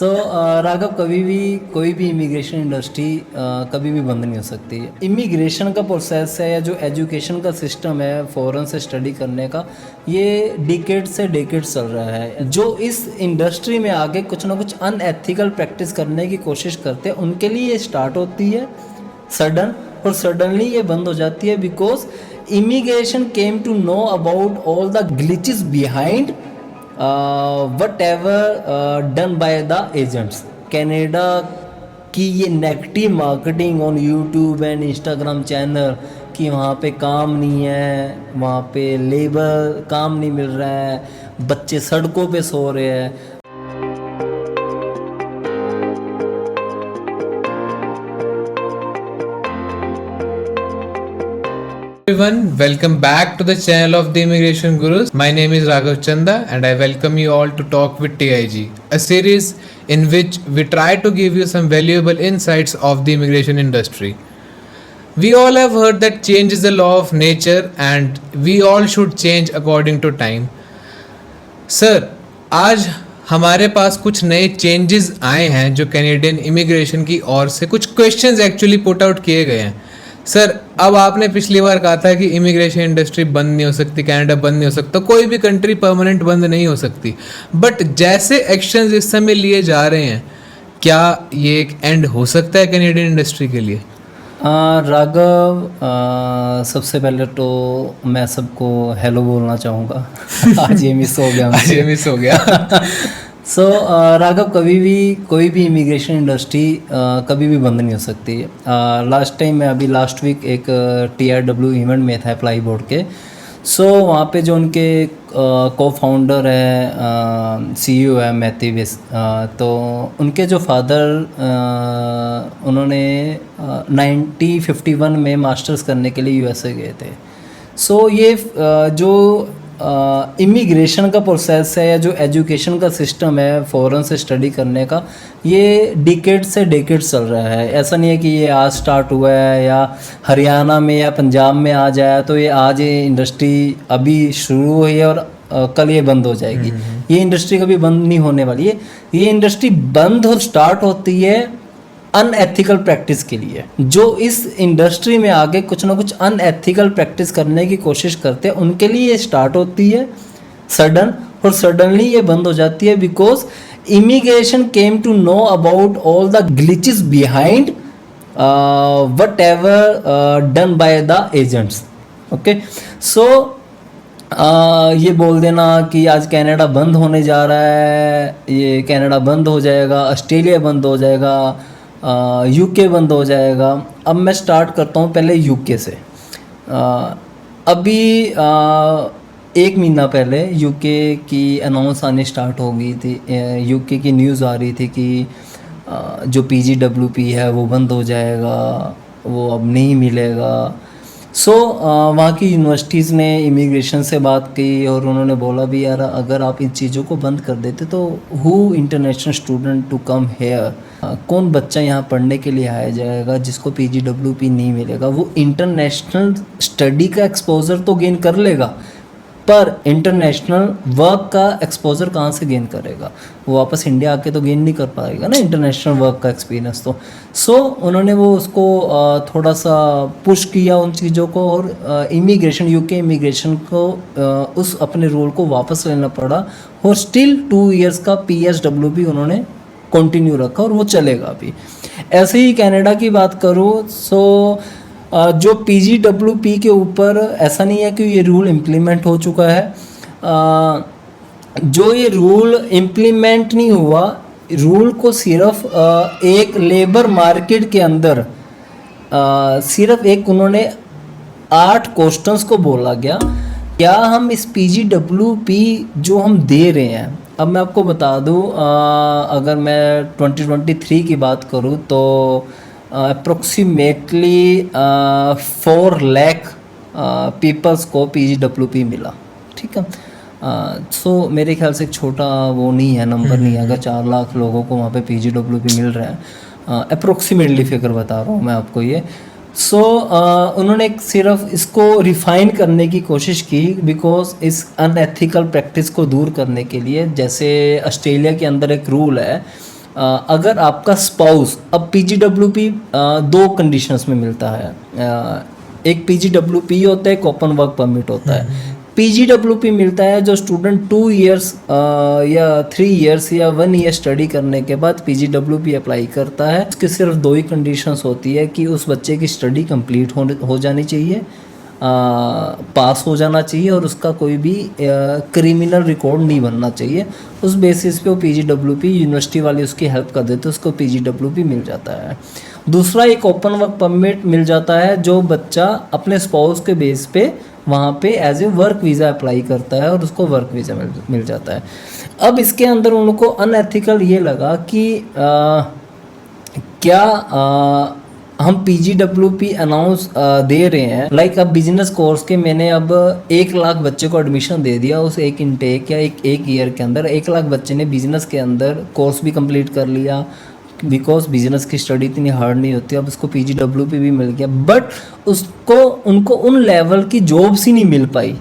राघव, कभी भी कोई भी इमिग्रेशन इंडस्ट्री कभी भी बंद नहीं हो सकती है। इमिग्रेशन का प्रोसेस है या जो एजुकेशन का सिस्टम है फॉरेन से स्टडी करने का, ये डिकेड से डिकेड चल रहा है। जो इस इंडस्ट्री में आगे कुछ ना कुछ अनएथिकल प्रैक्टिस करने की कोशिश करते हैं, उनके लिए ये स्टार्ट होती है सडन, और सडनली ये बंद हो जाती है because immigration came to know about all the glitches behind whatever done by the agents। Canada की ये negative marketing on YouTube and Instagram channel कि वहाँ पे काम नहीं है, वहाँ पे लेबर काम नहीं मिल रहा है, बच्चे सड़कों पे सो रहे हैं। Everyone, welcome back to the channel of the Immigration Gurus. My name is Raghav Chanda and I welcome you all to Talk with TIG, a series in which we try to give you some valuable insights of the immigration industry. We all have heard that change is the law of nature and we all should change according to time. Sir, आज हमारे पास कुछ नए changes आए हैं जो Canadian immigration की ओर से कुछ क्वेश्चंस एक्चुअली पुट आउट किए गए हैं। सर, अब आपने पिछली बार कहा था कि इमिग्रेशन इंडस्ट्री बंद नहीं हो सकती, कनाडा बंद नहीं हो सकता, कोई भी कंट्री परमानेंट बंद नहीं हो सकती, बट जैसे एक्शंस इस समय लिए जा रहे हैं, क्या ये एक एंड हो सकता है कैनेडियन इंडस्ट्री के लिए? राघव, सबसे पहले तो मैं सबको हेलो बोलना चाहूँगा। आज ये मिस हो गया। राघव, कभी भी कोई भी इमिग्रेशन इंडस्ट्री कभी भी बंद नहीं हो सकती। लास्ट टाइम मैं अभी लास्ट वीक एक TRW इवेंट में था अप्लाई बोर्ड के। वहाँ पे जो उनके को फाउंडर है, CEO है मैथ्यूविस, तो उनके जो फादर उन्होंने 1951 में मास्टर्स करने के लिए USA गए थे। ये जो इमिग्रेशन का प्रोसेस है या जो एजुकेशन का सिस्टम है फॉरेन से स्टडी करने का, ये डिकेड से डिकेड चल रहा है। ऐसा नहीं है कि ये आज स्टार्ट हुआ है या हरियाणा में या पंजाब में आज आया तो ये आज ये इंडस्ट्री अभी शुरू हुई है और कल ये बंद हो जाएगी। ये इंडस्ट्री कभी बंद नहीं होने वाली है। ये इंडस्ट्री बंद और स्टार्ट होती है अनएथिकल प्रैक्टिस के लिए। जो इस इंडस्ट्री में आगे कुछ ना कुछ अनएथिकल प्रैक्टिस करने की कोशिश करते हैं, उनके लिए ये स्टार्ट होती है सडन, और सडनली ये बंद हो जाती है because immigration came to know about all the glitches behind whatever done by the agents. Okay, ये बोल देना कि आज कनाडा बंद होने जा रहा है, ये कनाडा बंद हो जाएगा, ऑस्ट्रेलिया बंद हो जाएगा, UK बंद हो जाएगा। अब मैं स्टार्ट करता हूँ पहले UK से। अभी 1 महीना पहले UK की अनाउंस आनी स्टार्ट हो गई थी। UK की न्यूज़ आ रही थी कि जो PGWP है वो बंद हो जाएगा, वो अब नहीं मिलेगा। वहाँ की यूनिवर्सिटीज़ ने इमिग्रेशन से बात की और उन्होंने बोला भी यार, अगर आप इन चीज़ों को बंद कर देते तो who international student to come here, कौन बच्चा यहाँ पढ़ने के लिए आया जाएगा जिसको PGWP नहीं मिलेगा। वो इंटरनेशनल स्टडी का एक्सपोजर तो गेन कर लेगा, पर इंटरनेशनल वर्क का एक्सपोजर कहाँ से गेन करेगा? वो वापस इंडिया आके तो गेन नहीं कर पाएगा ना इंटरनेशनल वर्क का एक्सपीरियंस। तो उन्होंने वो उसको थोड़ा सा पुश किया उन चीज़ों को, और UK इमिग्रेशन को उस अपने रोल को वापस लेना पड़ा, और स्टिल 2 इयर्स का PSWP उन्होंने कंटिन्यू रखा और वो चलेगा अभी। ऐसे ही कनाडा की बात करूँ, जो PGWP के ऊपर ऐसा नहीं है कि ये रूल इम्प्लीमेंट हो चुका है। जो ये रूल इम्प्लीमेंट नहीं हुआ, रूल को सिर्फ एक लेबर मार्केट के अंदर सिर्फ एक उन्होंने 8 क्वेश्चंस को बोला गया, क्या हम इस PGWP जो हम दे रहे हैं। अब मैं आपको बता दूं, अगर मैं 2023 की बात करूं तो अप्रोक्सीमेटली 4 लाख पीपल्स को PGWP मिला। ठीक है, मेरे ख्याल से एक छोटा वो नहीं है, नंबर नहीं है। अगर 4 लाख लोगों को वहाँ पे PGWP मिल रहा है, अप्रोक्सीमेटली फिगर बता रहा हूँ मैं आपको ये। उन्होंने सिर्फ इसको रिफ़ाइन करने की कोशिश की बिकॉज इस अनएथिकल प्रैक्टिस को दूर करने के लिए। जैसे ऑस्ट्रेलिया के अंदर एक रूल है अगर आपका स्पाउस, अब PGWP दो कंडीशंस में मिलता है, एक PGWP होता है, एक ओपन वर्क परमिट होता है। PGWP मिलता है जो स्टूडेंट 2 इयर्स या 3 इयर्स या 1 ईयर स्टडी करने के बाद PGWP अप्लाई करता है। उसकी सिर्फ दो ही कंडीशंस होती है कि उस बच्चे की स्टडी कंप्लीट हो जानी चाहिए, पास हो जाना चाहिए, और उसका कोई भी क्रिमिनल रिकॉर्ड नहीं बनना चाहिए। उस बेसिस पे वो PGWP, यूनिवर्सिटी वाले उसकी हेल्प कर देते हैं, उसको PGWP मिल जाता है। दूसरा एक ओपन वर्क परमिट मिल जाता है जो बच्चा अपने स्पाउस के बेस पे वहाँ पे as a work visa apply करता है और उसको वर्क वीज़ा मिल जाता है। अब इसके अंदर उनको अनएथिकल ये लगा कि क्या हम PGWP अनाउंस दे रहे हैं, लाइक अब बिजनेस कोर्स के मैंने अब 1 लाख बच्चे को एडमिशन दे दिया उस एक इनटेक या एक ईयर के अंदर। 1 लाख बच्चे ने बिजनेस के अंदर कोर्स भी कंप्लीट कर लिया, बिकॉज बिजनेस की स्टडी इतनी हार्ड नहीं होती। अब उसको PGWP भी मिल गया, बट उनको उन लेवल की जॉब्स ही नहीं मिल पाई,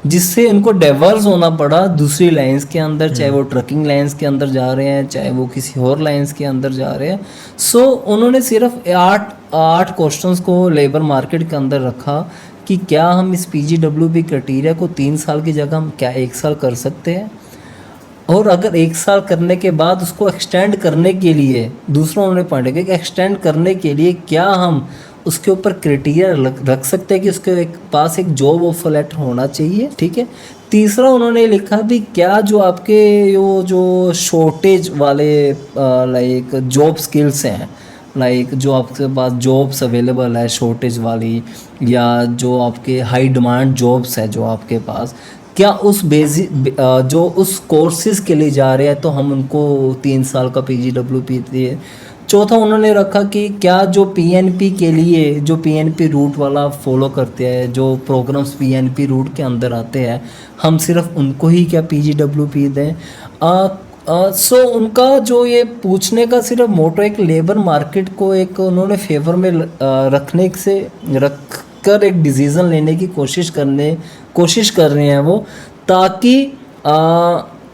जिससे उनको डाइवर्स होना पड़ा दूसरी लाइंस के अंदर, चाहे वो ट्रकिंग लाइंस के अंदर जा रहे हैं, चाहे वो किसी और लाइंस के अंदर जा रहे हैं। सो उन्होंने सिर्फ 8 क्वेश्चंस को लेबर मार्केट के अंदर रखा कि क्या हम इस PGWP क्राइटेरिया को 3 साल की जगह हम क्या 1 साल कर सकते हैं, और अगर 1 साल करने के बाद उसको एक्सटेंड करने के लिए, दूसरा उन्होंने पॉइंट किया कि एक्सटेंड करने के लिए क्या हम उसके ऊपर क्राइटेरिया रख सकते हैं कि उसके पास एक जॉब ऑफर लेटर होना चाहिए, ठीक है। तीसरा उन्होंने लिखा भी क्या जो आपके जो शॉर्टेज वाले लाइक जॉब स्किल्स हैं, लाइक जो आपके पास जॉब्स अवेलेबल है शॉर्टेज वाली, या जो आपके हाई डिमांड जॉब्स है जो आपके पास, क्या उस जो उस कोर्सेज के लिए जा रहे हैं तो हम उनको 3 साल का PGWP दिए। चौथा उन्होंने रखा कि क्या जो PNP के लिए, जो PNP रूट वाला फॉलो करते हैं, जो प्रोग्राम्स PNP रूट के अंदर आते हैं, हम सिर्फ उनको ही क्या PGWP दें। सो उनका जो ये पूछने का सिर्फ मोटो एक लेबर मार्केट को एक उन्होंने फेवर में रखने से रख कर एक डिसीज़न लेने की कोशिश कर रहे हैं वो, ताकि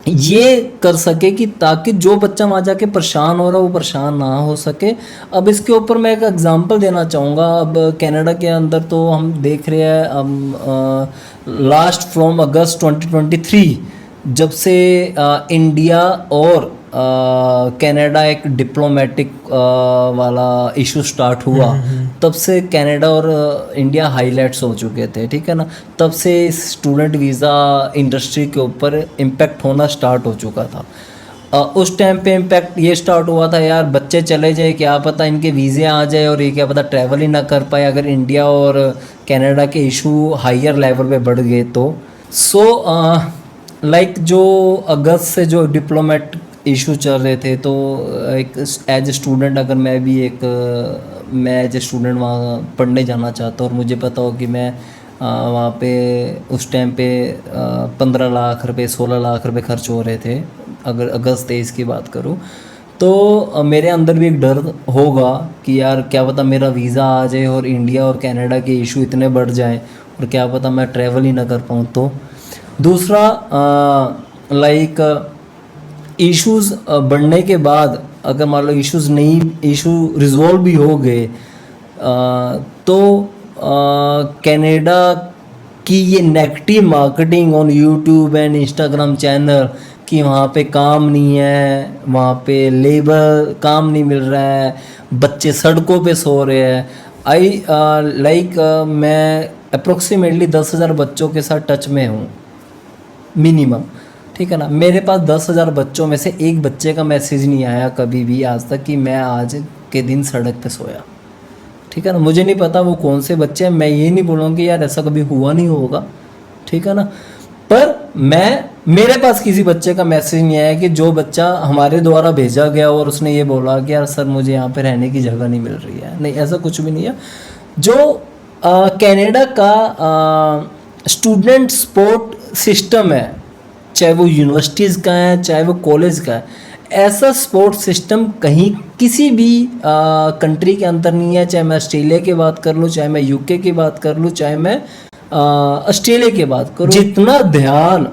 ये कर सके कि ताकि जो बच्चा वहाँ जाके परेशान हो रहा है वो परेशान ना हो सके। अब इसके ऊपर मैं एक एग्जांपल देना चाहूँगा। अब कनाडा के अंदर तो हम देख रहे हैं लास्ट फ्रॉम अगस्त 2023 जब से इंडिया और कनाडा एक डिप्लोमेटिक वाला इशू स्टार्ट हुआ, तब से कनाडा और इंडिया हाईलाइट्स हो चुके थे, ठीक है ना। तब से स्टूडेंट वीज़ा इंडस्ट्री के ऊपर इम्पैक्ट होना स्टार्ट हो चुका था। उस टाइम पे इम्पैक्ट ये स्टार्ट हुआ था, यार बच्चे चले जाए, क्या पता इनके वीज़े आ जाए और ये क्या पता ट्रैवल ही ना कर पाए अगर इंडिया और कनाडा के इशू हायर लेवल पे बढ़ गए तो। लाइक जो अगस्त से जो डिप्लोमेट इशू चल रहे थे, तो एक एज ए स्टूडेंट अगर मैं एज ए स्टूडेंट वहाँ पढ़ने जाना चाहता हूँ और मुझे पता हो कि मैं वहाँ पे उस टाइम पे 15 लाख रुपए 16 लाख रुपए खर्च हो रहे थे, अगर अगस्त 23 की बात करूँ, तो मेरे अंदर भी एक डर होगा कि यार क्या पता मेरा वीज़ा आ जाए और इंडिया और कनाडा के इशू इतने बढ़ जाएं और क्या पता मैं ट्रैवल ही ना कर पाऊँ। तो दूसरा लाइक इश्यूज़ बढ़ने के बाद अगर मान लो इशू रिजॉल्व भी हो गए, तो कनाडा की ये negative marketing on YouTube and Instagram channel कि वहाँ पे काम नहीं है, वहाँ पे लेबर काम नहीं मिल रहा है, बच्चे सड़कों पे सो रहे हैं। मैं अप्रोक्सीमेटली 10,000 बच्चों के साथ टच में हूँ मिनिमम, ठीक है ना। मेरे पास 10,000 बच्चों में से एक बच्चे का मैसेज नहीं आया कभी भी आज तक कि मैं आज के दिन सड़क पे सोया, ठीक है ना। मुझे नहीं पता वो कौन से बच्चे हैं, मैं ये नहीं बोलूँगा कि यार ऐसा कभी हुआ नहीं होगा, ठीक है ना, पर मेरे पास किसी बच्चे का मैसेज नहीं आया कि जो बच्चा हमारे द्वारा भेजा गया और उसने ये बोला कि यार सर मुझे यहाँ पे रहने की जगह नहीं मिल रही है। नहीं, ऐसा कुछ भी नहीं है। जो कनाडा का स्टूडेंट सपोर्ट सिस्टम है, चाहे वो यूनिवर्सिटीज़ का है चाहे वो कॉलेज का है, ऐसा सपोर्ट सिस्टम कहीं किसी भी कंट्री के अंदर नहीं है। चाहे मैं ऑस्ट्रेलिया की बात कर लूँ, चाहे मैं यूके की बात कर लूँ, चाहे मैं ऑस्ट्रेलिया की बात करूँ। जितना ध्यान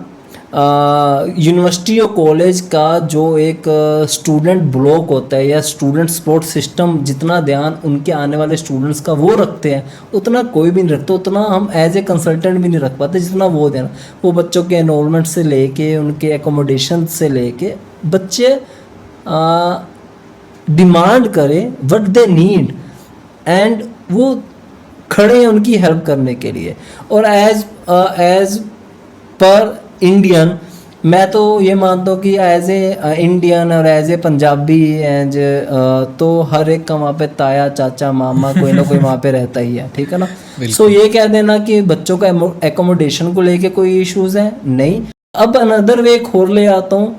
यूनिवर्सिटी और कॉलेज का जो एक स्टूडेंट ब्लॉक होता है या स्टूडेंट सपोर्ट सिस्टम, जितना ध्यान उनके आने वाले स्टूडेंट्स का वो रखते हैं उतना कोई भी नहीं रखता, उतना हम एज ए कंसल्टेंट भी नहीं रख पाते जितना वो देना। वो बच्चों के एनरोलमेंट से लेके उनके एकोमोडेशन से लेके बच्चे डिमांड करें व्हाट दे नीड एंड वो खड़े हैं उनकी हेल्प करने के लिए। और एज पर इंडियन मैं तो ये मानता हूँ कि एज ए इंडियन और एज ए पंजाबी तो हर एक का वहाँ पे ताया चाचा मामा कोई ना कोई वहाँ पे रहता ही है, ठीक है ना। सो ये कह देना कि बच्चों का एकोमोडेशन को लेके कोई इश्यूज हैं, नहीं। अब अनदर वे खोल ले आता हूँ,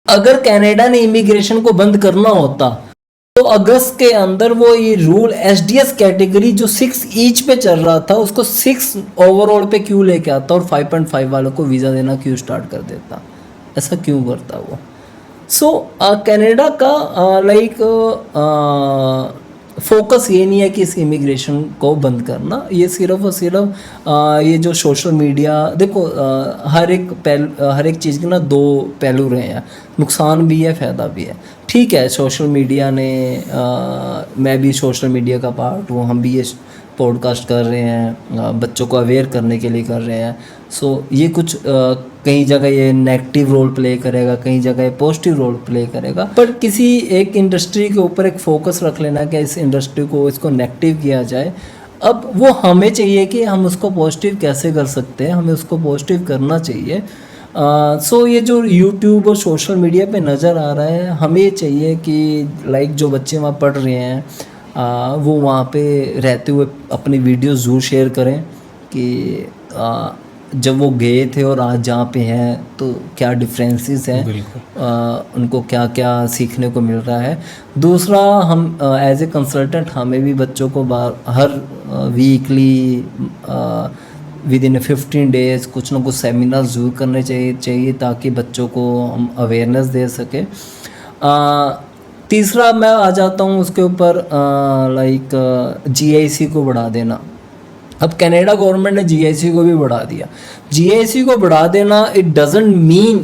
अगर कनाडा ने इमिग्रेशन को बंद करना होता तो अगस्त के अंदर वो ये रूल एसडीएस कैटेगरी जो 6 ईच पे चल रहा था उसको 6 ओवरऑल पे क्यों लेके आता और 5.5 वालों को वीज़ा देना क्यों स्टार्ट कर देता, ऐसा क्यों करता वो। सो कनाडा का फोकस ये नहीं है कि इस इमिग्रेशन को बंद करना, ये सिर्फ और सिर्फ ये जो सोशल मीडिया देखो, हर एक चीज़ के ना दो पहलू रहे हैं, नुकसान भी है फ़ायदा भी है। ठीक है, सोशल मीडिया ने मैं भी सोशल मीडिया का पार्ट हूँ, हम भी ये पॉडकास्ट कर रहे हैं, बच्चों को अवेयर करने के लिए कर रहे हैं। सो ये कुछ कई जगह ये नेगेटिव रोल प्ले करेगा, कई जगह ये पॉजिटिव रोल प्ले करेगा, पर किसी एक इंडस्ट्री के ऊपर एक फोकस रख लेना कि इस इंडस्ट्री को इसको नेगेटिव किया जाए। अब वो हमें चाहिए कि हम उसको पॉजिटिव कैसे कर सकते हैं, हमें उसको पॉजिटिव करना चाहिए। सो ये जो यूट्यूब और सोशल मीडिया पे नज़र आ रहा है, हमें चाहिए कि लाइक जो बच्चे वहाँ पढ़ रहे हैं वो वहाँ पे रहते हुए अपनी वीडियोस ज़रूर शेयर करें कि जब वो गए थे और आज जहाँ पे हैं तो क्या डिफरेंसेस हैं, उनको क्या क्या सीखने को मिल रहा है। दूसरा, हम एज ए कंसल्टेंट हमें भी बच्चों को हर वीकली विद इन 15 डेज़ कुछ ना कुछ सेमिनार ज़रूर करने चाहिए ताकि बच्चों को हम अवेयरनेस दे सकें। तीसरा मैं आ जाता हूँ उसके ऊपर जीआईसी को बढ़ा देना। अब कनाडा गवर्नमेंट ने जीआईसी को भी बढ़ा दिया। जीआईसी को बढ़ा देना इट डजंट मीन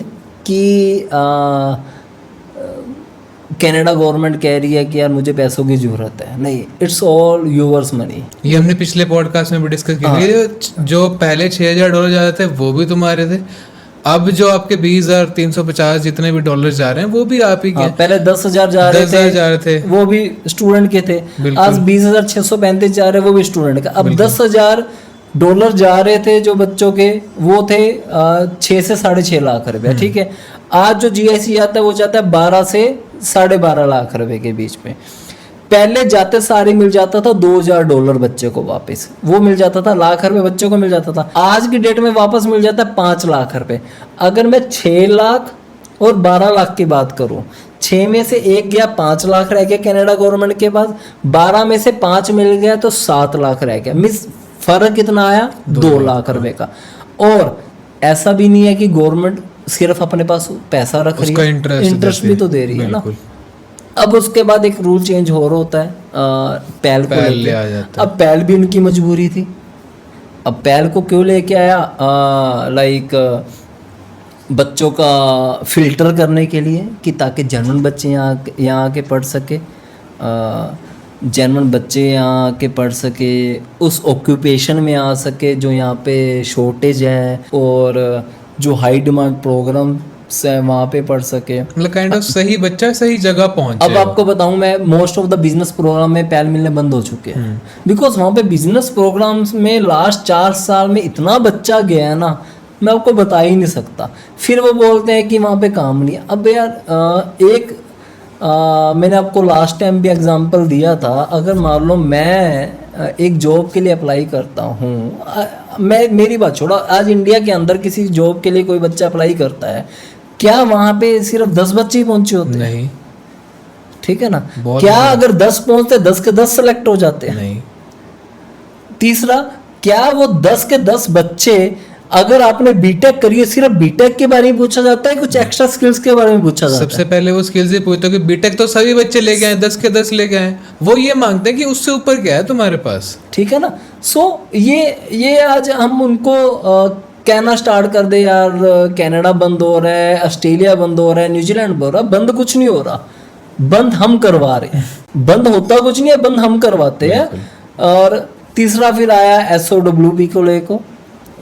कि कनाडा गवर्नमेंट कह रही है कि यार मुझे पैसों की ज़रूरत है, नहीं, इट्स ऑल यूवर्स मनी। ये हमने पिछले पॉडकास्ट में भी डिस्कस किया। जो पहले $6,000 जा रहे थे वो भी तुम्हारे थे, अब जो आपके 20,350 जितने भी डॉलर जा रहे हैं वो भी आप ही के। पहले 10,000 जा रहे थे वो भी स्टूडेंट के थे, आज 20,635 जा रहे हैं वो भी स्टूडेंट का। अब $10,000 जा रहे थे जो बच्चों के वो थे 6 से 6.5 लाख रुपए, ठीक है। आज जो जीआईसी आता है वो जाता है 12 से 12.5 लाख रुपए के बीच में। पहले जाते सारे मिल जाता था $2,000 बच्चे को वापस, वो मिल जाता था, लाख रुपए बच्चे को मिल जाता था। आज की डेट में वापस मिल जाता है 5 लाख रुपए। अगर मैं 6 लाख और 12 लाख की बात करूं, 6 में से 1 गया, 5 लाख रह गया कनाडा गवर्नमेंट के पास, 12 में से 5 मिल गया तो 7 लाख रह गया। मिस फर्क कितना आया? 2 लाख रुपए का। और ऐसा भी नहीं है कि गवर्नमेंट सिर्फ अपने पास पैसा रख रही है, इंटरेस्ट भी तो दे रही है ना। अब उसके बाद एक रूल चेंज हो रहा होता है पैल को लेके। अब पैल भी उनकी मजबूरी थी। अब पैल को क्यों लेके आया? बच्चों का फिल्टर करने के लिए कि ताकि जर्मन बच्चे यहाँ आके पढ़ सके, जर्मन बच्चे यहाँ आके पढ़ सके, उस ऑक्यूपेशन में आ सके जो यहाँ पे शॉर्टेज है, और जो हाई डिमांड प्रोग्राम से वहाँ पे पढ़ सके, मतलब काइंड ऑफ सही बच्चा सही जगह पहुँचे। अब आपको बताऊं मैं, most of the business program में पैल मिलने बंद हो चुके हैं, बिकॉज वहाँ पे बिजनेस प्रोग्राम्स में लास्ट 4 साल में इतना बच्चा गया है ना, मैं आपको बता ही नहीं सकता। फिर वो बोलते हैं कि वहाँ पे काम नहीं है। अब यार मैंने आपको लास्ट टाइम भी एग्जांपल दिया था, अगर मान लो मैं एक जॉब के लिए अप्लाई करता हूँ, मेरी बात छोड़ो, आज इंडिया के अंदर किसी जॉब के लिए कोई बच्चा अप्लाई करता है, क्या वहाँ पे सिर्फ 10 बच्चे ही पहुँचे होते? नहीं, ठीक है ना। क्या अगर 10 पहुँचते 10 के 10 सेलेक्ट हो जाते हैं? नहीं। तीसरा, क्या वो 10 के 10 बच्चे, अगर आपने बीटेक करी है, सिर्फ बीटेक के बारे में पूछा जाता है, कुछ एक्स्ट्रा स्किल्स के बारे में पूछा जाता है? सबसे पहले वो स्किल्स ही पूछते कि बीटेक तो सभी बच्चे ले गए हैं, 10 के 10 ले गए हैं, वो ये मांगते हैं कि उससे ऊपर क्या है तुम्हारे पास, ठीक है ना। सो ये आज हम उनको कहना स्टार्ट कर दे यार कनाडा बंद हो रहा है, ऑस्ट्रेलिया बंद हो रहा है, न्यूजीलैंड बंद हो रहा है, बंद कुछ नहीं हो रहा, बंद हम करवा रहे हैं। बंद होता कुछ नहीं है, बंद हम करवाते हैं। और तीसरा फिर आया SOWP को लेको,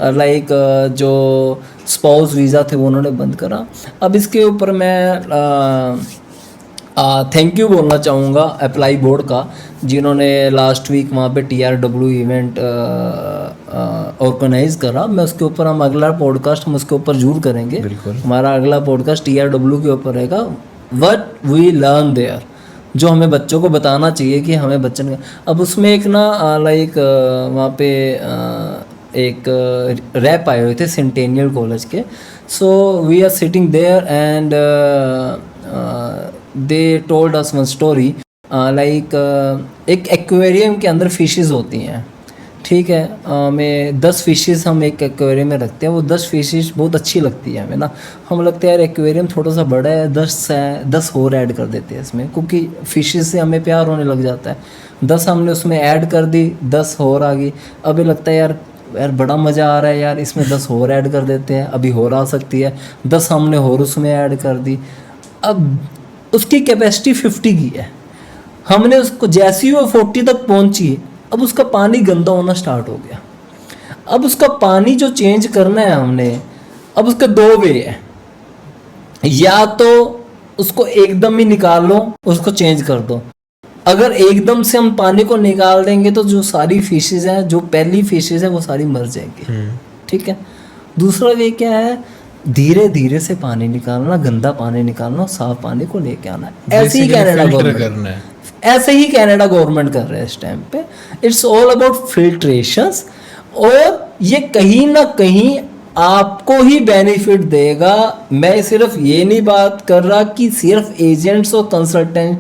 लाइक जो स्पाउस वीज़ा थे वो उन्होंने बंद करा। अब इसके ऊपर मैं थैंक यू बोलना चाहूँगा अप्लाई बोर्ड का, जिन्होंने लास्ट वीक वहाँ पे TRW इवेंट ऑर्गेनाइज करा। मैं उसके ऊपर हम अगला पॉडकास्ट हम उसके ऊपर जरूर करेंगे। बिल्कुल। हमारा अगला पॉडकास्ट TRW के ऊपर रहेगा, व्हाट वी लर्न देयर, जो हमें बच्चों को बताना चाहिए कि हमें बच्चों ने। अब उसमें एक ना लाइक वहाँ पे एक रैप आए हुए थे सेंटेनियल कॉलेज के। So we are sitting there and they told us one story, like एक एक्वेरियम के अंदर फिशेस होती हैं, ठीक है। हमें 10 फिशेस हम एक एक्वेरियम में रखते हैं। वो 10 फिशेस बहुत अच्छी लगती है हमें ना, हम लगता है यार एक्वेरियम थोड़ा सा बड़ा है, 10 और ऐड कर देते हैं इसमें, क्योंकि फिशेस से हमें प्यार होने लग जाता है। 10 हमने उसमें ऐड कर दी, 10 और आ गई। अभी लगता है यार बड़ा मज़ा आ रहा है यार, इसमें 10 और ऐड कर देते हैं, अभी और आ सकती है। 10 हमने और उसमें ऐड कर दी। अब उसकी कैपेसिटी 50 की है, हमने उसको जैसी वो 40 तक पहुंची, अब उसका पानी गंदा होना स्टार्ट हो गया। अब उसका पानी जो चेंज करना है हमने, अब उसके 2 वे है, या तो उसको एकदम ही निकाल लो, उसको चेंज कर दो। अगर एकदम से हम पानी को निकाल देंगे तो जो सारी फिशेज हैं, जो पहली फिशेज है वो सारी मर जाएंगी, ठीक है। दूसरा वे क्या है, धीरे धीरे से पानी निकालना, गंदा पानी निकालना, साफ पानी को लेके आना। ऐसे ही कनाडा गवर्नमेंट ऐसे ही कनाडा गवर्नमेंट कर रहे हैं इस टाइम पे। इट्स ऑल अबाउट फिल्ट्रेशंस, और ये कहीं ना कहीं आपको ही बेनिफिट देगा। मैं सिर्फ ये नहीं बात कर रहा कि सिर्फ एजेंट्स और कंसल्टेंट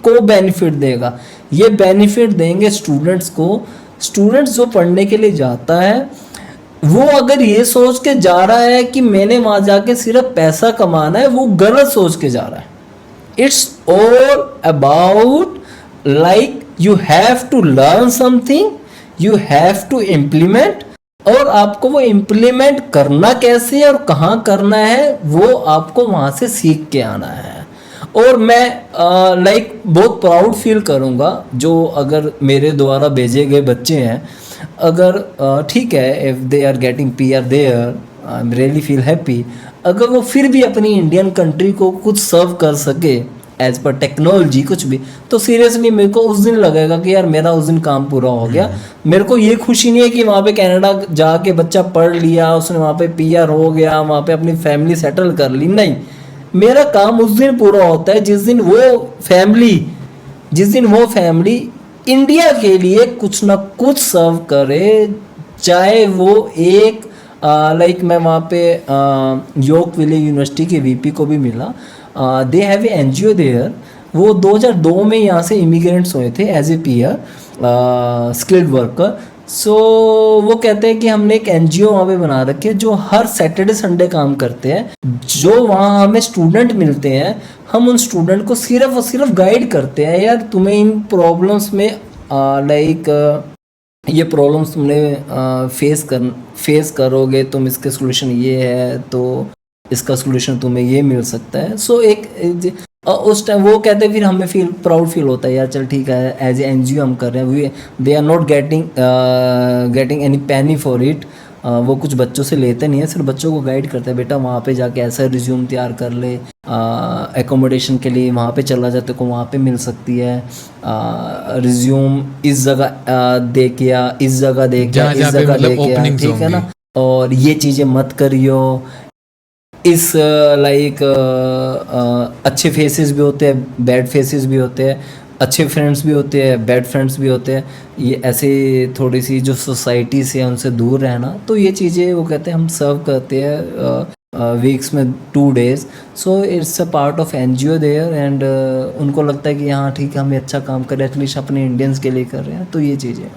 को बेनिफिट देगा, ये बेनिफिट देंगे स्टूडेंट्स को। स्टूडेंट्स जो पढ़ने के लिए जाता है, वो अगर ये सोच के जा रहा है कि मैंने वहाँ जाके सिर्फ पैसा कमाना है, वो गलत सोच के जा रहा है। It's all about like you have to learn something, you have to implement, और आपको वो इम्प्लीमेंट करना कैसे और कहाँ करना है वो आपको वहाँ से सीख के आना है। और मैं लाइक बहुत प्राउड फील करूँगा जो अगर मेरे द्वारा भेजे गए बच्चे हैं, अगर ठीक है, if they are getting PR there, I am really feel happy. अगर वो फिर भी अपनी इंडियन कंट्री को कुछ सर्व कर सके एज पर टेक्नोलॉजी कुछ भी, तो सीरियसली मेरे को उस दिन लगेगा कि यार मेरा उस दिन काम पूरा हो गया। मेरे को ये खुशी नहीं है कि वहाँ पे कनाडा जाके बच्चा पढ़ लिया, उसने वहाँ पे PR हो गया, वहाँ पे अपनी फैमिली सेटल कर ली, नहीं। मेरा काम उस दिन पूरा होता है जिस दिन वो फैमिली इंडिया के लिए कुछ ना कुछ सर्व करे। चाहे वो एक लाइक मैं वहाँ पे योर्कविले यूनिवर्सिटी के VP को भी मिला, they have a NGO there. वो 2002 में यहाँ से इमिग्रेंट्स हुए थे as a PR skilled worker. So वो कहते हैं कि हमने एक NGO वहाँ पे बना रखी है जो हर सैटरडे संडे काम करते हैं। जो वहाँ हमें स्टूडेंट मिलते हैं, हम उन स्टूडेंट को सिर्फ और सिर्फ गाइड करते हैं, यार तुम्हें इन प्रॉब्लम्स में लाइक ये प्रॉब्लम्स तुमने फेस करोगे, तुम इसके सोल्यूशन ये है, तो इसका सोल्यूशन तुम्हें ये मिल सकता है। सो उस टाइम वो कहते हैं, फिर हमें प्राउड फील होता है यार, चल ठीक है, एज ए NGO हम कर रहे हैं, they are not getting any penny for it. वो कुछ बच्चों से लेते नहीं है, सिर्फ बच्चों को गाइड करते हैं, बेटा वहाँ पे जाके ऐसा रिज्यूम तैयार कर ले, एकोमोडेशन के लिए वहाँ पे चला जाते को वहाँ पे मिल सकती है, रिज्यूम इस जगह दे के आ, इस जगह दे के आ, इस जगह दे के आ, ठीक है ना। और ये चीज़ें मत करियो। इस लाइक अच्छे फेसेस भी होते हैं, बैड फेसेस भी होते हैं, अच्छे फ्रेंड्स भी होते हैं, बैड फ्रेंड्स भी होते हैं। ये ऐसे थोड़ी सी जो सोसाइटी से उनसे दूर रहना, तो ये चीज़ें वो कहते हैं हम सर्व करते हैं वीक्स में 2 days। So it's a part of NGO there, and उनको लगता है कि हाँ ठीक है, हमें अच्छा काम करें, एटलीस्ट अपने इंडियंस के लिए कर रहे हैं, तो ये चीज़ें।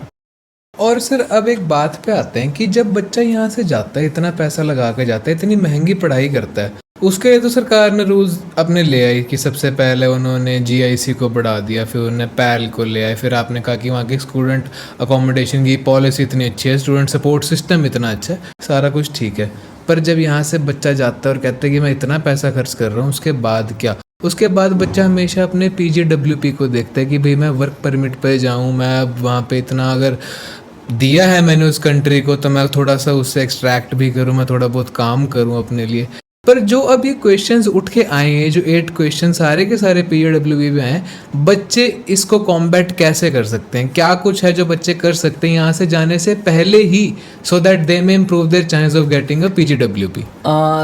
और सर अब एक बात पे आते हैं कि जब बच्चा यहाँ से जाता है, इतना पैसा लगा के जाता है, इतनी महंगी पढ़ाई करता है, उसके लिए तो सरकार ने रूल्स अपने ले आई कि सबसे पहले उन्होंने जीआईसी को बढ़ा दिया, फिर उन्होंने पैल को ले आए, फिर आपने कहा कि वहाँ की स्टूडेंट अकोमोडेशन की पॉलिसी इतनी अच्छी है, स्टूडेंट सपोर्ट सिस्टम इतना अच्छा है, सारा कुछ ठीक है। पर जब यहाँ से बच्चा जाता है और कहता है कि मैं इतना पैसा खर्च कर रहा हूँ, उसके बाद क्या? उसके बाद बच्चा हमेशा अपने पीजीडब्ल्यूपी को देखता है कि भाई मैं वर्क परमिट पे जाऊँ, मैं अब वहाँ पे इतना अगर दिया है मैंने उस कंट्री को तो मैं थोड़ा सा उससे एक्सट्रैक्ट भी करूँ, मैं थोड़ा बहुत काम करूँ अपने लिए। पर जो अब ये क्वेश्चंस उठ के आए हैं, जो 8 क्वेश्चन सारे के सारे पीडब्ल्यूबी में हैं, बच्चे इसको कॉम्बैट कैसे कर सकते हैं? क्या कुछ है जो बच्चे कर सकते हैं यहाँ से जाने से पहले ही, so that they may improve their chance of getting a PGWP?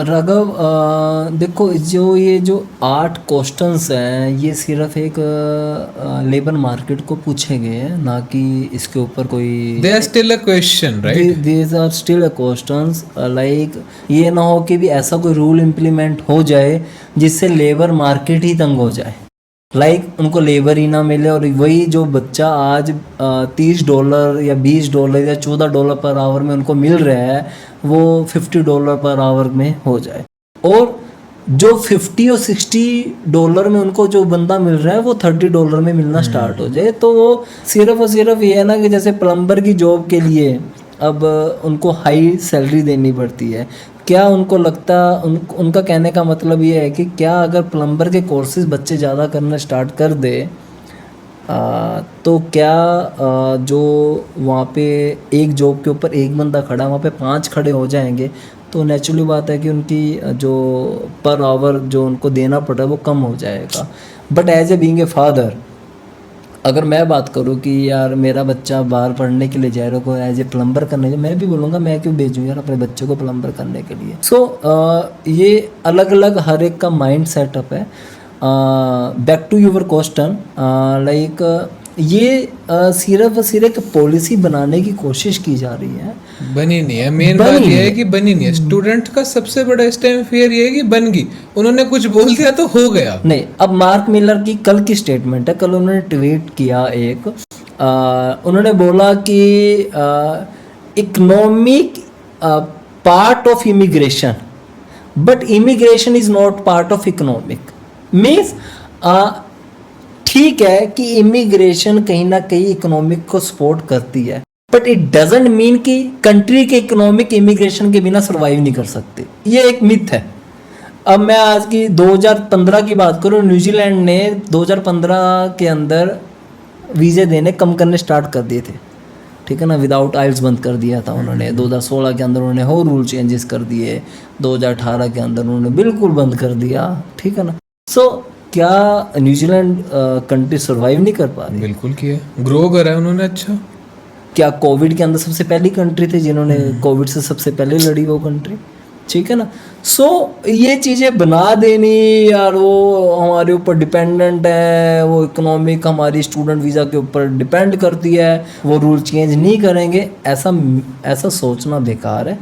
Raghav, देखो जो 8 क्वेश्चंस हैं ये सिर्फ एक लेबर मार्केट को पूछे गए हैं, ना कि इसके ऊपर कोई they are still a question, right? These are still a questions. Like ये ना हो कि भी ऐसा कोई रूल इम्प्लीमेंट हो जाए जिससे लेबर मार्केट ही तंग हो जाए, लाइक उनको लेबर ही ना मिले और वही जो बच्चा आज $30 या $20 या $14 पर आवर में उनको मिल रहा है वो $50 पर आवर में हो जाए, और जो $50 और $60 में उनको जो बंदा मिल रहा है वो $30 में मिलना स्टार्ट हो जाए। तो वो सिर्फ और सिर्फ ये है ना कि जैसे प्लम्बर की जॉब के लिए अब उनको हाई सैलरी देनी पड़ती है। क्या उनको लगता उनका कहने का मतलब ये है कि क्या अगर प्लम्बर के कोर्सेज बच्चे ज़्यादा करना स्टार्ट कर दे तो क्या जो वहाँ पे एक जॉब के ऊपर एक बंदा खड़ा वहाँ पे 5 खड़े हो जाएंगे, तो नेचुरली बात है कि उनकी जो पर आवर जो उनको देना पड़ रहा है वो कम हो जाएगा। But as a being a father, अगर मैं बात करूँ कि यार मेरा बच्चा बाहर पढ़ने के लिए जा रहा हो एज ए प्लम्बर करने के, मैं भी बोलूँगा मैं क्यों भेजूँ यार अपने बच्चे को प्लम्बर करने के लिए। सो ये अलग अलग हर एक का माइंड सेटअप है। Back to your question, like ये सिर्फ एक पॉलिसी बनाने की कोशिश की जा रही है, बनी नहीं है। मेन बात ये है कि बनी नहीं है। स्टूडेंट का सबसे बड़ा इस टाइम फियर ये है कि बन गई, उन्होंने कुछ बोल दिया तो हो गया। नहीं, अब मार्क मिलर की कल की स्टेटमेंट है, कल उन्होंने ट्वीट किया एक, उन्होंने बोला कि economic part of immigration but immigration is not part of economic. Means ठीक है कि इमिग्रेशन कहीं ना कहीं इकोनॉमिक को सपोर्ट करती है, बट इट डजंट मीन कि कंट्री के इकोनॉमिक इमिग्रेशन के बिना सर्वाइव नहीं कर सकते। ये एक मिथ है। अब मैं आज की 2015 की बात करूँ, न्यूजीलैंड ने 2015 के अंदर वीज़े देने कम करने स्टार्ट कर दिए थे, ठीक है ना, विदाउट आइल्स बंद कर दिया था उन्होंने। 2016 के अंदर उन्होंने और रूल चेंजेस कर दिए, 2018 के अंदर उन्होंने बिल्कुल बंद कर दिया, ठीक है ना। सो क्या न्यूजीलैंड कंट्री सर्वाइव नहीं कर पा रही? बिल्कुल किया, ग्रो करा है उन्होंने। अच्छा, क्या कोविड के अंदर सबसे पहली कंट्री थी जिन्होंने कोविड से सबसे पहले लड़ी वो कंट्री, ठीक है ना। सो ये चीज़ें बना देनी यार वो हमारे ऊपर डिपेंडेंट है, वो इकोनॉमिक हमारी स्टूडेंट वीज़ा के ऊपर डिपेंड करती है, वो रूल चेंज नहीं करेंगे, ऐसा सोचना बेकार है,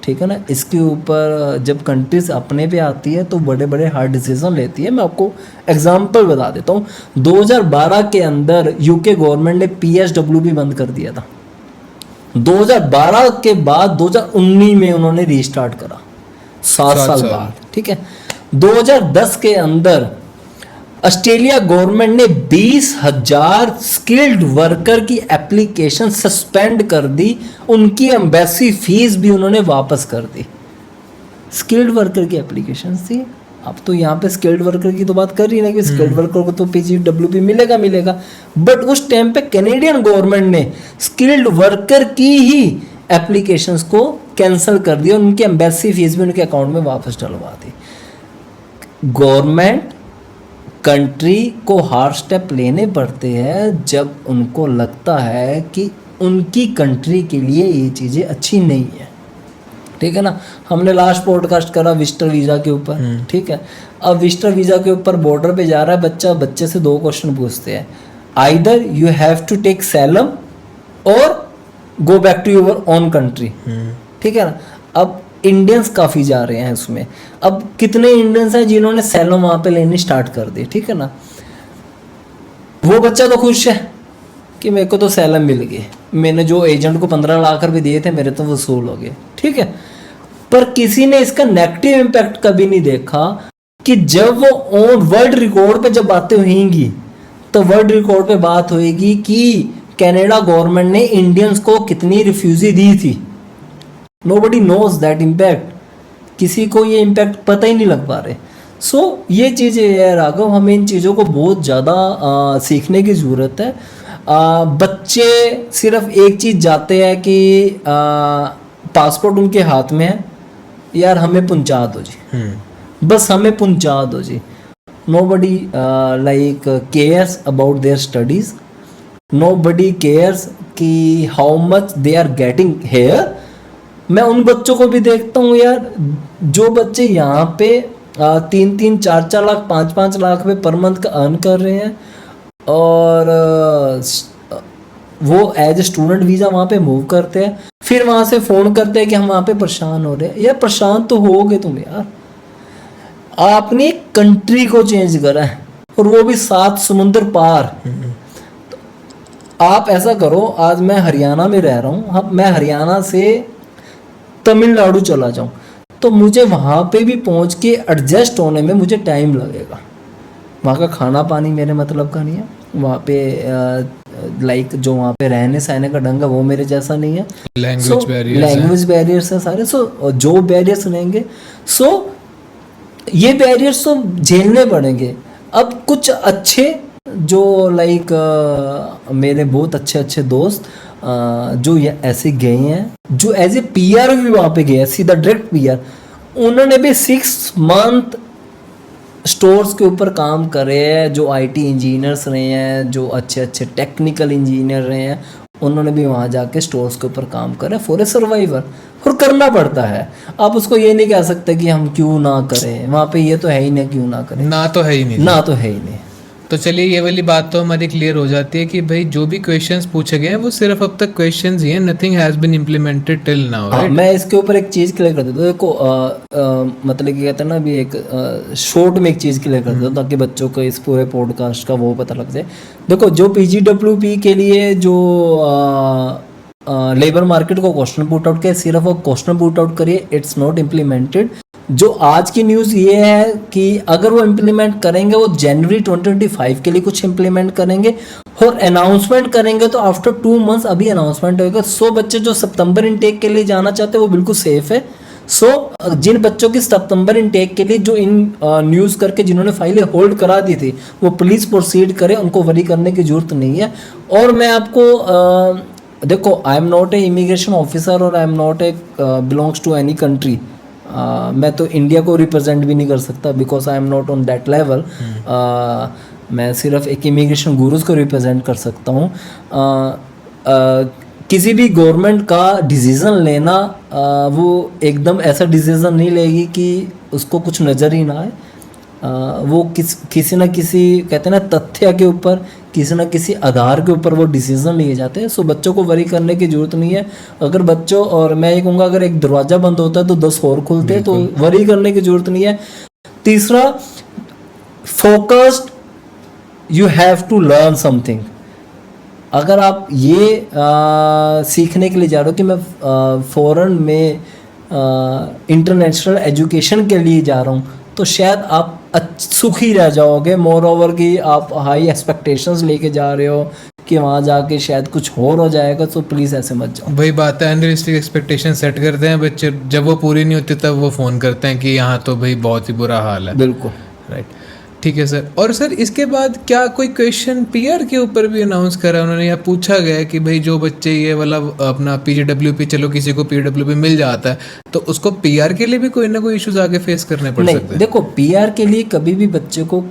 ठीक है ना। इसके ऊपर जब कंट्रीज अपने पे आती है तो बड़े बड़े हार्ड डिसीजन लेती है। मैं आपको एग्जांपल बता देता हूँ, 2012 के अंदर यूके गवर्नमेंट ने PSW भी बंद कर दिया था। 2012 के बाद 2019 में उन्होंने रीस्टार्ट करा, 7 साल बाद, ठीक है। 2010 के अंदर ऑस्ट्रेलिया गवर्नमेंट ने 20,000 स्किल्ड वर्कर की एप्लीकेशन सस्पेंड कर दी, उनकी एम्बेसी फीस भी उन्होंने वापस कर दी। स्किल्ड वर्कर की एप्लीकेशन थी। अब तो यहाँ पे स्किल्ड वर्कर की तो बात कर रही है ना कि स्किल्ड वर्कर को तो PGWP मिलेगा, बट उस टाइम पे कैनेडियन गवर्नमेंट ने स्किल्ड वर्कर की ही एप्लीकेशंस को कैंसिल कर दिया, उनकी एम्बेसी फीस भी उनके अकाउंट में वापस डलवा दी। गवर्नमेंट कंट्री को हार्ड स्टेप लेने पड़ते हैं जब उनको लगता है कि उनकी कंट्री के लिए ये चीज़ें अच्छी नहीं है, ठीक है ना। हमने लास्ट पॉडकास्ट करा विजिटर वीज़ा के ऊपर, ठीक है। अब विजिटर वीज़ा के ऊपर बॉर्डर पे जा रहा है बच्चा, बच्चे से 2 क्वेश्चन पूछते हैं, either you have to take asylum और go back to your own country, ठीक है ना। अब इंडियंस काफ़ी जा रहे हैं उसमें। अब कितने इंडियंस हैं जिन्होंने सैलम वहाँ पे लेनी स्टार्ट कर दी, ठीक है ना। वो बच्चा तो खुश है कि मेरे को तो सैलम मिल गए, मैंने जो एजेंट को 15 लाख रुपए दिए थे मेरे तो वसूल हो गए, ठीक है। पर किसी ने इसका नेगेटिव इम्पैक्ट कभी नहीं देखा कि जब वो ऑन वर्ल्ड रिकॉर्ड पे जब बातें होंगी तो वर्ल्ड रिकॉर्ड पे बात होएगी कि कनाडा गवर्नमेंट ने इंडियंस को कितनी रिफ्यूजी दी थी। नोबडी नोज दैट इम्पैक्ट, किसी को ये इम्पैक्ट पता ही नहीं लग पा रहे। सो ये चीज़ें है राघव, हमें इन चीज़ों को बहुत ज़्यादा सीखने की ज़रूरत है। बच्चे सिर्फ एक चीज़ जाते हैं कि पासपोर्ट उनके हाथ में है, यार हमें पहुंचा दो जी, बस हमें पहुंचा दो जी। Nobody like cares about their studies, nobody cares कि how much they are getting here. मैं उन बच्चों को भी देखता हूँ यार, जो बच्चे यहाँ पे 3-3, 4-4 लाख, 5-5 लाख पे पर मंथ का अर्न कर रहे हैं और वो एज ए स्टूडेंट वीज़ा वहाँ पे मूव करते हैं, फिर वहाँ से फ़ोन करते हैं कि हम वहाँ पे परेशान हो रहे हैं। यार परेशान तो होगे तुम यार, आपने कंट्री को चेंज करा है और वो भी 7 समुंदर पार। आप ऐसा करो, आज मैं हरियाणा में रह रहा हूँ, मैं हरियाणा से तमिलनाडु चला जाऊँ तो मुझे वहाँ पे भी पहुँच के एडजस्ट होने में मुझे टाइम लगेगा। वहाँ का खाना पानी मेरे मतलब का नहीं है, वहाँ पे लाइक जो वहाँ पे रहने सहने का ढंग है वो मेरे जैसा नहीं है। लैंग्वेज बैरियर्स है सारे, सो जो बैरियर्स रहेंगे, सो ये बैरियर्स तो झेलने पड़ेंगे। अब कुछ अच्छे जो लाइक मेरे बहुत अच्छे अच्छे दोस्त जो ऐसे गए हैं, जो एज ए पीआर भी वहाँ पे गए, सीधा डायरेक्ट पीआर, उन्होंने भी 6 मंथ स्टोर्स के ऊपर काम करे हैं, जो आईटी इंजीनियर्स रहे हैं, जो अच्छे अच्छे टेक्निकल इंजीनियर रहे हैं, उन्होंने भी वहाँ जाके स्टोर्स के ऊपर काम करा फॉर ए सर्वाइवर। और करना पड़ता है, आप उसको ये नहीं कह सकते कि हम क्यों ना करें, वहाँ पे ये तो है ही नहीं क्यों ना करें, ना तो है ही नहीं, ना तो है ही नहीं। तो चलिए ये वाली बात तो हमारी क्लियर हो जाती है कि भाई जो भी क्वेश्चंस पूछे गए हैं वो सिर्फ अब तक क्वेश्चंस ही हैं, nothing has been implemented till now, right. मैं इसके ऊपर एक चीज़ क्लियर कर देता हूँ, देखो मतलब कि कहते हैं ना, अभी एक शॉर्ट में एक चीज़ क्लियर कर देता हूँ ताकि बच्चों को इस पूरे पॉडकास्ट का वो पता लग जाए। देखो, जो PGWP के लिए जो लेबर मार्केट को क्वेश्चन पुट आउट किया, सिर्फ वो क्वेश्चन पुट आउट करिए, इट्स नॉट इम्प्लीमेंटेड। जो आज की न्यूज़ ये है कि अगर वो इम्प्लीमेंट करेंगे, वो जनवरी 2025 के लिए कुछ इम्प्लीमेंट करेंगे और अनाउंसमेंट करेंगे तो आफ्टर 2 मंथ्स अभी अनाउंसमेंट होगा। 100 बच्चे जो सितंबर इनटेक के लिए जाना चाहते हैं वो बिल्कुल सेफ है। जिन बच्चों की सितंबर इनटेक के लिए जो इन न्यूज़ करके जिन्होंने फाइलें होल्ड करा दी थी, वो प्लीज़ प्रोसीड करें, उनको वरी करने की ज़रूरत नहीं है। और मैं आपको देखो, I am not a immigration officer और I am not a belongs to any country. मैं तो इंडिया को रिप्रेजेंट भी नहीं कर सकता because I am not on that level. मैं सिर्फ एक इमिग्रेशन गुरुज को रिप्रेजेंट कर सकता हूँ। किसी भी गवर्नमेंट का डिसीज़न लेना वो एकदम ऐसा डिसीज़न नहीं लेगी कि उसको कुछ नज़र ही ना आए। वो किसी न किसी कहते हैं ना तथ्य के ऊपर, किसी न किसी आधार के ऊपर वो डिसीज़न लिए जाते हैं। सो बच्चों को वरी करने की ज़रूरत नहीं है। अगर बच्चों, और मैं ये कहूँगा, अगर एक दरवाज़ा बंद होता है तो 10 और खुलते हैं, तो वरी करने की ज़रूरत नहीं है। तीसरा, focused, you have to learn something. अगर आप ये सीखने के लिए जा रहे हो कि मैं फॉरेन में इंटरनेशनल एजुकेशन के लिए जा रहा हूँ, तो शायद आप सुखी रह जाओगे। मोर ओवर कि आप हाई एक्सपेक्टेशंस लेके जा रहे हो कि वहाँ जाके शायद कुछ और हो जाएगा, तो प्लीज़ ऐसे मत जाओ। वही बात है, अनरियलिस्टिक एक्सपेक्टेशन सेट करते हैं बच्चे, जब वो पूरी नहीं होती तब वो फ़ोन करते हैं कि यहाँ तो भाई बहुत ही बुरा हाल है। बिल्कुल राइट, ठीक है सर। और सर इसके बाद क्या कोई क्वेश्चन पीआर के ऊपर भी अनाउंस करा उन्होंने, या पूछा गया कि भाई जो बच्चे ये वाला अपना PGWP, चलो किसी को PWP मिल जाता है तो उसको पीआर के लिए भी कोई ना कोई इश्यूज आगे फेस करने पड़ सकते हैं? देखो, पीआर के लिए कभी भी बच्चे को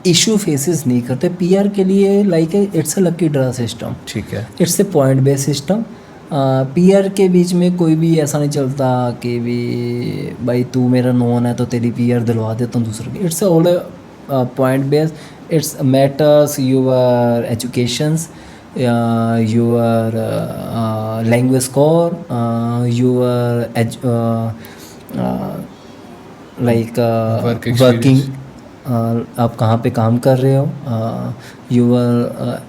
इशू फेसेस नहीं करते। पीआर के लिए like it's a lucky draw system, ठीक है, it's a point based system. PR के बीच में कोई भी ऐसा नहीं चलता कि भी भाई तू मेरा नॉन है तो तेरी पीआर दिलवा देता हूँ दूसरे की। It's all point based, it's matters your educations, your language score, your like working, आप कहाँ पे काम कर रहे हो, your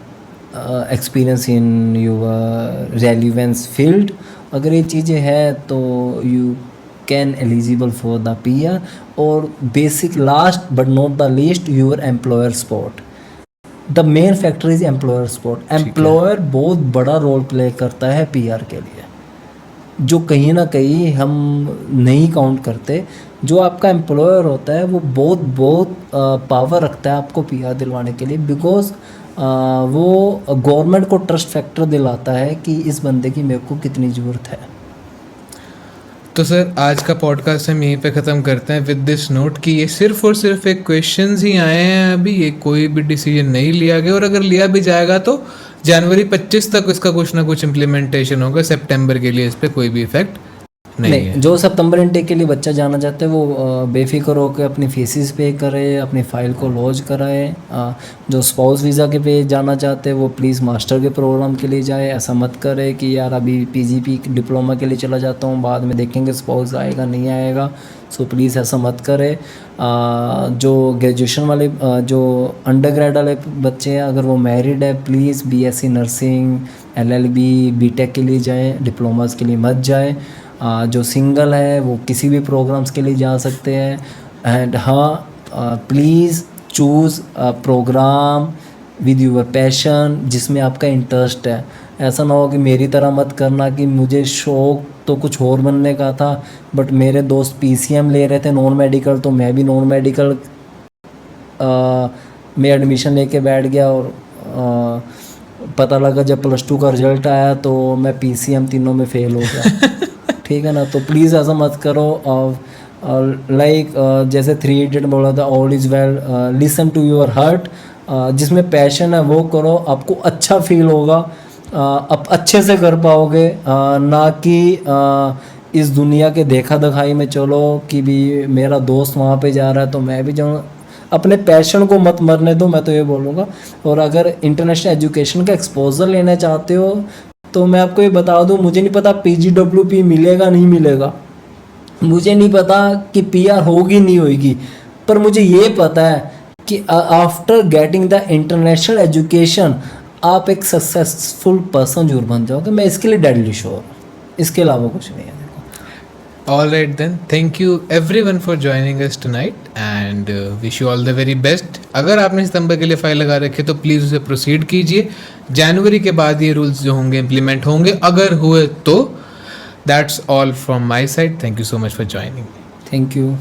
experience in your relevance field, अगर ये चीज़ें हैं तो you can eligible for the PR। और basic last but not the least your employer support. The main factor is employer support. Employer बहुत बड़ा रोल प्ले करता है PR के लिए, जो कहीं ना कहीं हम नहीं काउंट करते। जो आपका एम्प्लॉयर होता है वो बहुत बहुत पावर रखता है आपको PR दिलवाने के लिए, बिकॉज वो गवर्नमेंट को ट्रस्ट फैक्टर दिलाता है कि इस बंदे की मेरे को कितनी ज़रूरत है। तो सर आज का पॉडकास्ट हम यहीं पे ख़त्म करते हैं विद दिस नोट कि ये सिर्फ और सिर्फ एक क्वेश्चंस ही आए हैं, अभी ये कोई भी डिसीजन नहीं लिया गया, और अगर लिया भी जाएगा तो जनवरी 25 तक इसका कुछ ना कुछ इम्प्लीमेंटेशन होगा। सितंबर के लिए इस पर कोई भी इफेक्ट नहीं है। जो सितंबर इनटेक के लिए बच्चा जाना चाहते हैं वो बेफिक्र होकर अपनी फीसिस पे करे, अपनी फ़ाइल को लॉन्च कराए। जो स्पाउस वीज़ा के पे जाना चाहते हैं वो प्लीज़ मास्टर के प्रोग्राम के लिए जाए। ऐसा मत करे कि यार अभी PGP डिप्लोमा के लिए चला जाता हूँ, बाद में देखेंगे स्पाउस आएगा नहीं आएगा। सो प्लीज़ ऐसा मत करे। जो ग्रेजुएशन वाले जो अंडर ग्रेड वाले बच्चे हैं, अगर वो मैरिड है please BSc nursing LLB BTech के लिए जाएँ, डिप्लोमास के लिए मत जाए। जो सिंगल है वो किसी भी प्रोग्राम्स के लिए जा सकते हैं। एंड हाँ, please choose program with your passion, जिसमें आपका इंटरेस्ट है। ऐसा ना हो कि मेरी तरह मत करना कि मुझे शौक तो कुछ और बनने का था, बट मेरे दोस्त PCM ले रहे थे नॉन मेडिकल, तो मैं भी नॉन मेडिकल में एडमिशन लेके बैठ गया। और पता लगा जब +2 का रिजल्ट आया तो मैं PCM तीनों में फ़ेल हो गया। ठीक है ना, तो प्लीज़ ऐसा मत करो। लाइक जैसे 3 इडियट बोला था, all is well, listen to your heart. जिसमें पैशन है वो करो, आपको अच्छा फील होगा, आप अच्छे से कर पाओगे। ना कि इस दुनिया के देखा दिखाई में चलो कि भी मेरा दोस्त वहाँ पे जा रहा है तो मैं भी जाऊँ। अपने पैशन को मत मरने दो, मैं तो ये बोलूँगा। और अगर इंटरनेशनल एजुकेशन का एक्सपोजर लेना चाहते हो तो मैं आपको ये बता दूं, मुझे नहीं पता PGWP मिलेगा नहीं मिलेगा, मुझे नहीं पता कि PR होगी नहीं होगी, पर मुझे ये पता है कि after getting the international education आप एक सक्सेसफुल पर्सन जरूर बन जाओगे। मैं इसके लिए डेडली श्योर हूँ, इसके अलावा कुछ नहीं है। All right then, thank you everyone for joining us tonight and wish you all the very best. अगर आपने सितंबर के लिए फाइल लगा रखी है तो प्लीज़ उसे प्रोसीड कीजिए। जनवरी के बाद ये रूल्स जो होंगे इम्प्लीमेंट होंगे, अगर हुए तो। That's all from my side. Thank you so much for joining. Thank you.